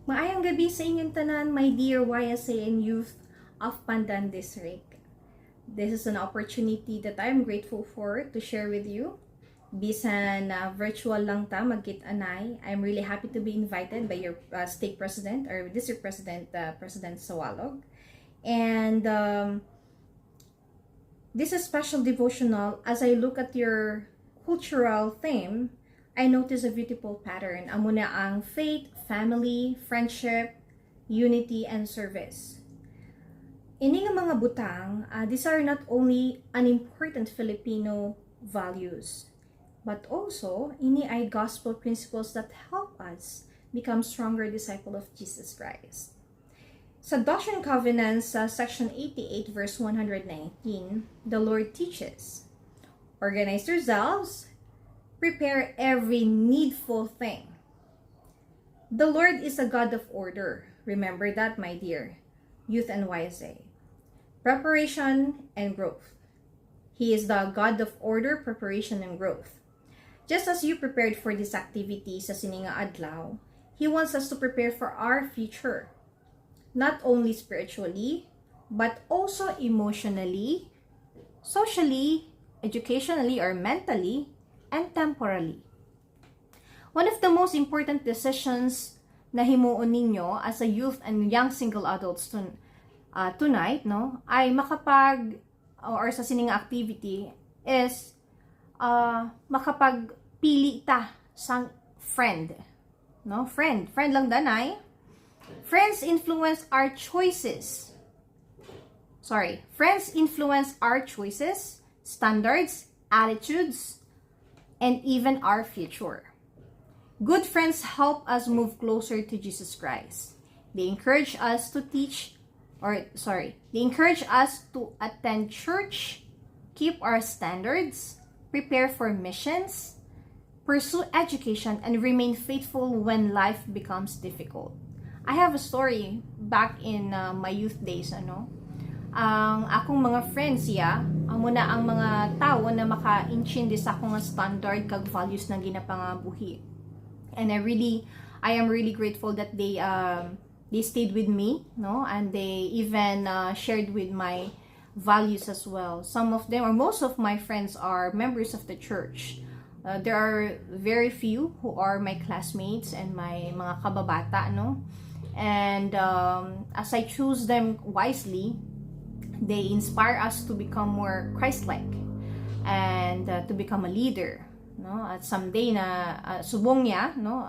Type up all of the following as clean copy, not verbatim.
Maayong gabi sa inyong tanan, my dear YSA and youth of Pandan District. This is an opportunity that I'm grateful for to share with you. Bisan virtual lang ta magkit-anay, I'm really happy to be invited by your state president or district president, President Sawalog. And this is special devotional. As I look at your cultural theme, I notice a beautiful pattern. Amo na ang faith, family, friendship, unity, and service. Ini nga mga butang, these are not only an important Filipino values, but also ini ay gospel principles that help us become stronger disciple of Jesus Christ. Sa Doctrine and Covenants, section 88, verse 119, the Lord teaches, organize yourselves, prepare every needful thing. The Lord is a God of order. Remember that, my dear youth and YSA. Preparation and growth. He is the God of order, preparation, and growth. Just as you prepared for this activity sa sininga adlaw, He wants us to prepare for our future. Not only spiritually, but also emotionally, socially, educationally, or mentally, and temporally. One of the most important decisions na himuon ninyo as a youth and young single adults tonight, no, ay makapag or sa sining activity is makapagpili ta sang friend, no? Friend lang danay. Friends influence our choices. Friends influence our choices, standards, attitudes, and even our future. Good friends help us move closer to Jesus Christ. They encourage us to attend church, keep our standards, prepare for missions, pursue education, and remain faithful when life becomes difficult. I have a story back in my youth days, ang akong mga friends amo na ang mga tao na maka-intindi sa akong standard kag values na ginapangabuhi. And I am really grateful that they stayed with me, no, and they even shared with my values as well. Some of them or most of my friends are members of the church. There are very few who are my classmates and my mga kababata, no. And as I choose them wisely, they inspire us to become more Christ-like and to become a leader, no. At someday na subong niya, no,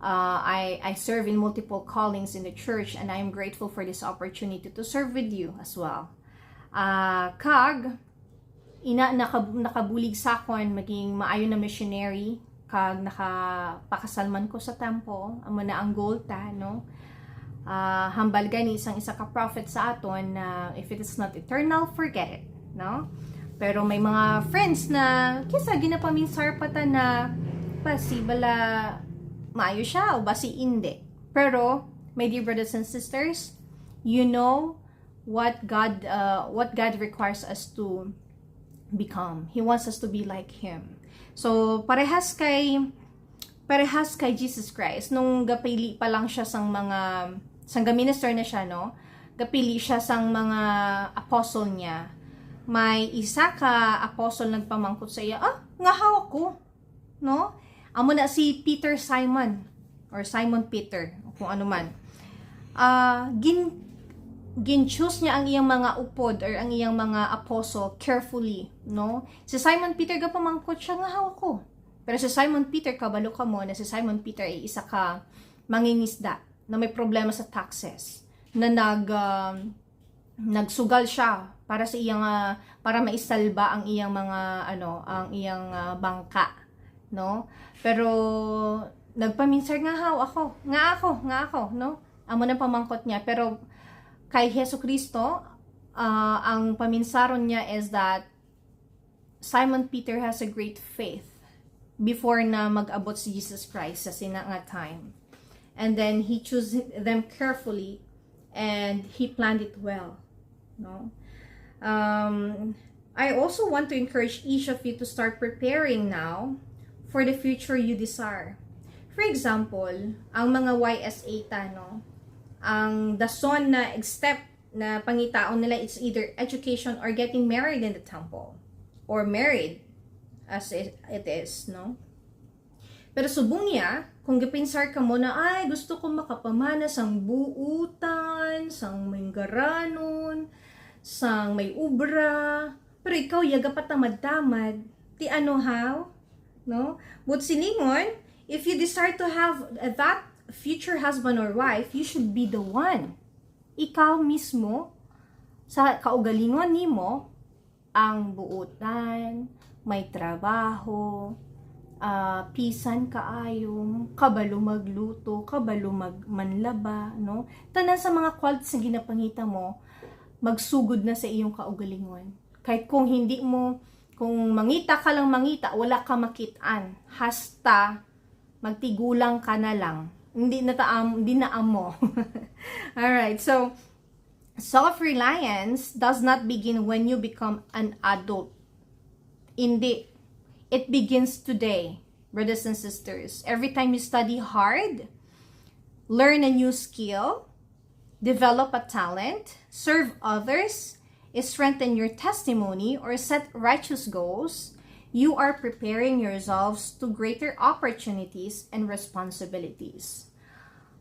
I serve in multiple callings in the church, and I am grateful for this opportunity to serve with you as well. Kag nakabulig sa akon maging maayo na missionary, kag nakapakasalman ko sa tempo, amo na ang goal ta, no. Hambal gani isa ka prophet sa aton na if it is not eternal, forget it, no. Pero may mga friends na kisa ginapaminsar pata na basi bala maayo siya o basi hindi. Pero my dear brothers and sisters, you know what God requires us to become. He wants us to be like Him. So parehas kay Jesus Christ, nung gapili pa lang siya sang minister na siya, no, gapili siya sang mga apostle niya. May isa ka apostle nagpamangkot sa iya, nga hawak ko, no. Amo na si Simon Peter, kung ano man. Gin-choose niya ang iyang mga upod or ang iyang mga apostle carefully, no. Si Simon Peter gapamangkot siya, nga hawak ko. Pero si Simon Peter, kabalo ka mo na si Simon Peter ay isa ka mangingisda na may problema sa taxes, na nagsugal siya para sa iyang para maisalba ang iyang mga bangka, no. Pero nagpaminsar nga ako, no. Amo na pamangkot niya, pero kay Jesucristo ang paminsaron niya is that Simon Peter has a great faith before na mag-abot si Jesus Christ sa sinanga time. And then He chose them carefully and He planned it well, no. I also want to encourage each of you to start preparing now for the future you desire. For example, ang mga YSA ta, no? Ang dason na step na pangitaon nila is either education or getting married in the temple. Or married as it is, no? Pero subong niya, kung gipinsar ka mo na, ay, gusto ko makapamana sang buutan, sang manggaranon, sang may ubra, pero ikaw, yaga patamad-tamad, ti ano how? No? But silingon, if you desire to have that future husband or wife, you should be the one. Ikaw mismo, sa kaugalingon nimo, ang buutan, may trabaho, pisan kaayong, kabalo magluto, kabalo manlaba, no? Tanan sa mga qualities na ginapangita mo, magsugod na sa iyong kaugalingon. Kahit kung hindi mo, kung mangita ka lang mangita, wala ka makitaan. Hasta, magtigulang ka na lang. Hindi na amo. Alright, so, self-reliance does not begin when you become an adult. Hindi. It begins today, brothers and sisters. Every time you study hard, learn a new skill, develop a talent, serve others, strengthen your testimony, or set righteous goals, you are preparing yourselves to greater opportunities and responsibilities.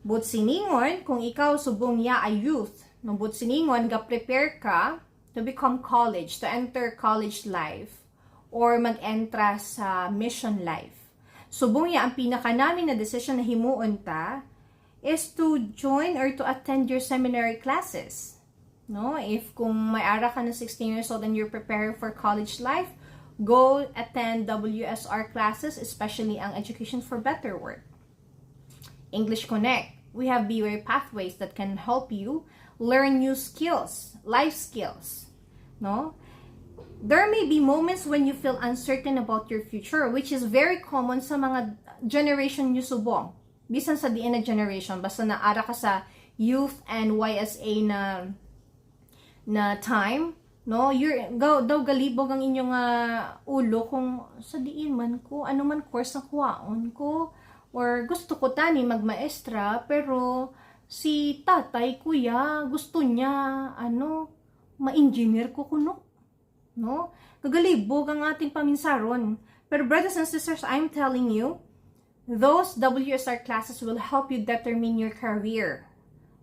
But siningon, kung ikaw subong ya ay youth, no, but siningon, ga-prepare ka to become college, to enter college life, or mag-entra sa mission life. Subong ya, ang pinaka namin na decision na himuon ta is to join or to attend your seminary classes. No? If kung may ara ka na 16 years old and you're preparing for college life, go attend WSR classes, especially ang Education for Better Work. English Connect. We have BWay pathways that can help you learn new skills, life skills. No? There may be moments when you feel uncertain about your future, which is very common sa mga generation nyo subong. Bisan sa diin na generation, basta naara ka sa youth and YSA na time, no? Daw galibog ang inyong ulo kung sa diin man ko, ano man course na kuwaon ko, or gusto ko tani magmaestra, pero si tatay, kuya, gusto niya, ma-engineer ko kuno. No? Kagalibog ang ating paminsaron. Pero brothers and sisters, I'm telling you, those WSR classes will help you determine your career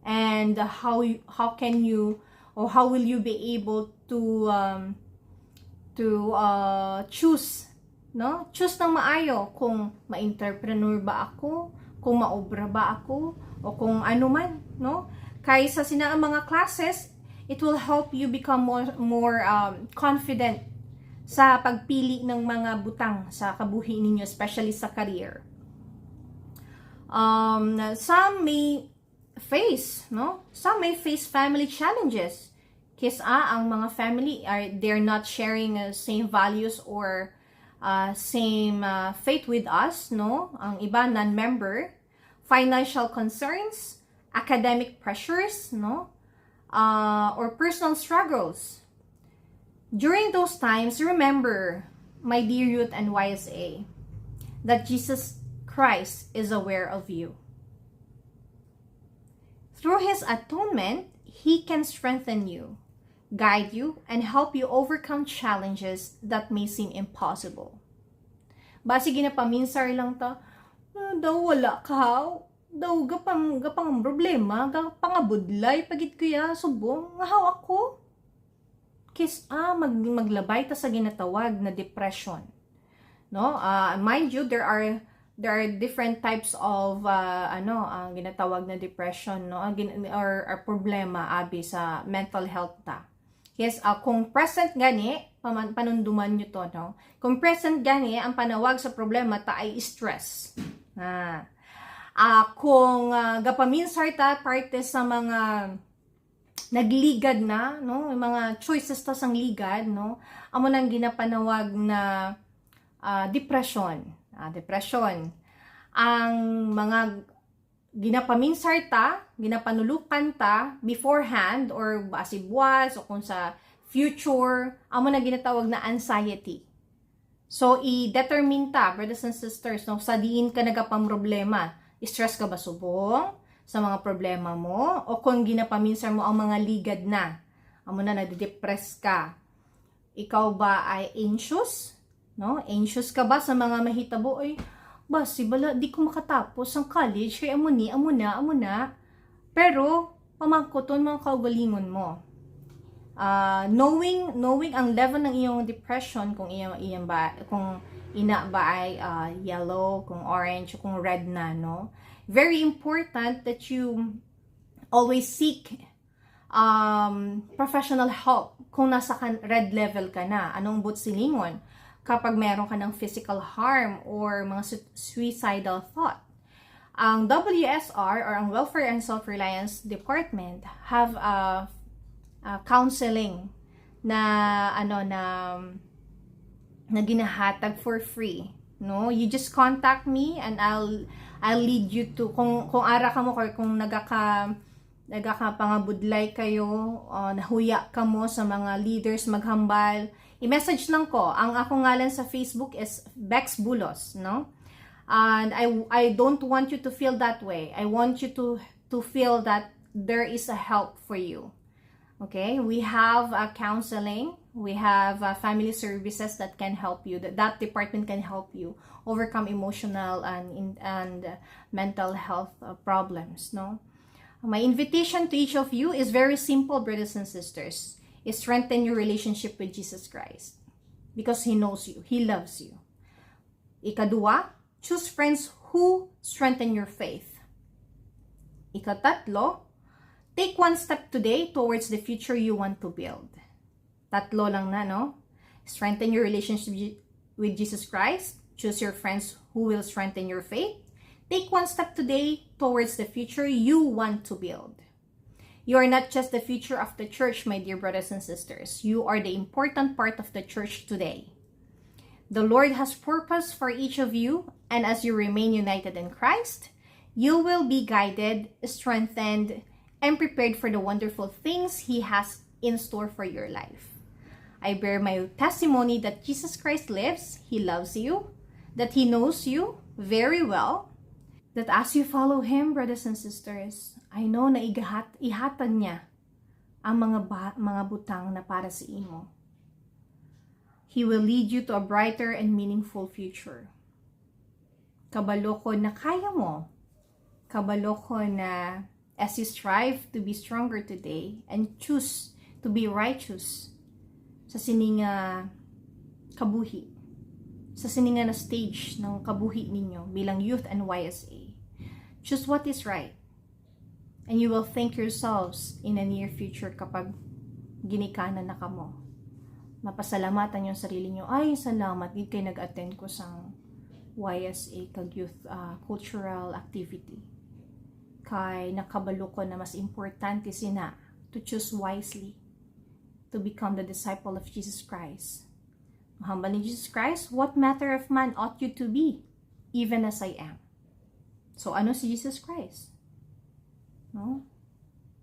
and how can you or how will you be able to choose, no? Choose ng maayo kung ma-entrepreneur ba ako, kung maobra ba ako, o kung ano man, no? Kaysa sinaang mga classes, it will help you become more confident sa pagpili ng mga butang sa kabuhi ninyo, especially sa career. Some may face, no? Some may face family challenges. Kasi ang mga family they're not sharing same values or same faith with us, no? Ang iba non-member, financial concerns, academic pressures, no? Or personal struggles. During those times, remember, my dear youth and YSA, that Jesus Christ is aware of you. Through His atonement, He can strengthen you, guide you, and help you overcome challenges that may seem impossible. Basi ginapaminsar lang ta, daw wala ka, daw gapang problema, gapangabudlay, pagit kuya, subong, ngahaw ako. Maglabay ta sa ginatawag na depression. No? Mind you, there are different types of ang ginatawag na depression, no? Or problema abi sa mental health ta. Yes, kung present gani, panunduman nyo to, no? Kung present gani, ang panawag sa problema ta ay stress. Kung gapaminsar ta parte sa mga nagligad na, no? Yung mga choices ta sang ligad, no? Amo nang ginapanawag na depression. Depression. Ang mga ginapaminsar ta, ginapanulukan ta beforehand or basibwas o kung sa future, amo na ginatawag na anxiety. So, i-determine ta, brothers and sisters, no, sa diin ka nagapang-problema. Stress ka ba subong sa mga problema mo? O kung ginapaminsan mo ang mga ligad na, amo na nade-depress ka. Ikaw ba ay anxious? No? Anxious ka ba sa mga mahitabo? Ay, basi bala, di ko makatapos ang college, kaya amo na. Pero, pamangkoton mga kaugalingon mo. Knowing ang level ng iyong depression, kung ina ba ay yellow, kung orange, kung red na, no? Very important that you always seek professional help kung nasa red level ka na. Anong silingon? Kapag meron ka ng physical harm or mga suicidal thought. Ang WSR or ang Welfare and Self-Reliance Department have counseling na ginahatag for free, no? You just contact me and I'll lead you to kung ara ka mo or kung nagakapangabudlay kayo, nahuya ka mo sa mga leaders maghambal, i-message lang ko. Ang ako ngalan sa Facebook is Bex Bulos, no? And I don't want you to feel that way. I want you to feel that there is a help for you. Okay, we have counseling, we have family services that can help you. That department can help you overcome emotional and mental health problems. No, my invitation to each of you is very simple, brothers and sisters. Is strengthen your relationship with Jesus Christ because He knows you, He loves you. Ikadua, choose friends who strengthen your faith. Ikatatlo, take one step today towards the future you want to build. Tatlo lang na, no? Strengthen your relationship with Jesus Christ. Choose your friends who will strengthen your faith. Take one step today towards the future you want to build. You are not just the future of the church, my dear brothers and sisters. You are the important part of the church today. The Lord has purpose for each of you, and as you remain united in Christ, you will be guided, strengthened, and prepared for the wonderful things He has in store for your life. I bear my testimony that Jesus Christ lives, He loves you, that He knows you very well, that as you follow Him, brothers and sisters, I know na ihatan niya ang mga butang na para sa imo. He will lead you to a brighter and meaningful future. Kabalo ko na kaya mo. Kabalo ko na as you strive to be stronger today and choose to be righteous sa sininga kabuhi, sa sininga na stage ng kabuhi ninyo bilang youth and YSA. Choose what is right. And you will thank yourselves in a near future kapag ginikanan na kamo. Mapasalamatan yung sarili nyo. Ay, salamat. Di kayo nag-attend ko sa YSA kag youth cultural activity. Kay nakabalo ko na mas importante sina to choose wisely to become the disciple of Jesus Christ. Mahambal ni Jesus Christ, what matter of man ought you to be, even as I am. So, ano si Jesus Christ? No?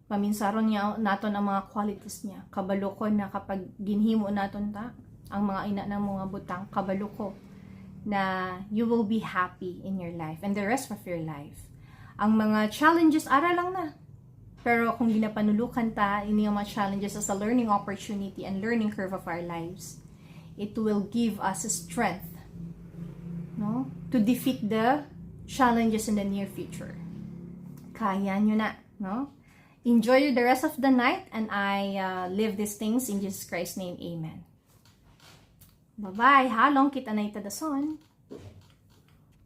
Paminsaron niya naton ang mga qualities niya. Kabalo ko na kapag ginhimo naton ta, ang mga ina ng mga butang, kabalo ko na you will be happy in your life and the rest of your life. Ang mga challenges, ara lang na. Pero kung ginapanulukan ta, ini ang mga challenges as a learning opportunity and learning curve of our lives, it will give us strength, no, to defeat the challenges in the near future. Kaya nyo na, no? Enjoy the rest of the night, and I live these things in Jesus Christ's name. Amen. Bye-bye. Halong kita na itadason.